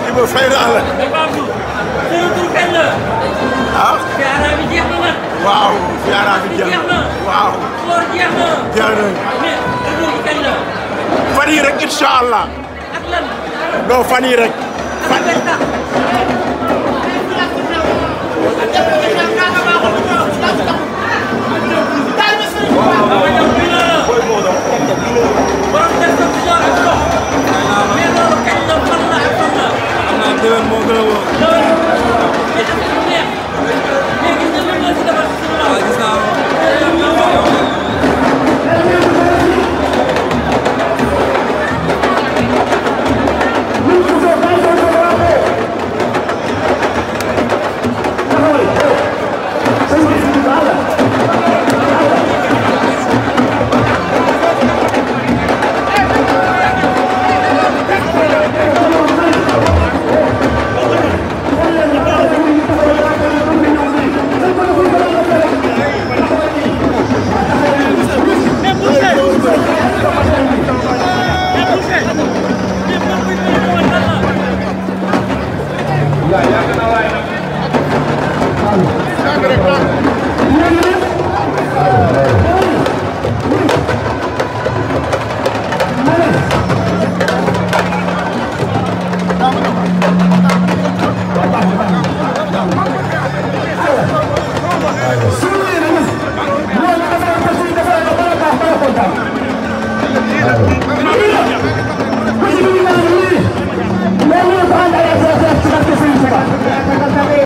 Iba fay naa la. ah. Fiara bi jeex na nag. waaw Fiara bi jeex na. waaw. koor jeex na. jeex na. mais retour bi kañ la. fan yii rek incha allah. ak lan. non fan yii rek. fan yii rek. moo gën a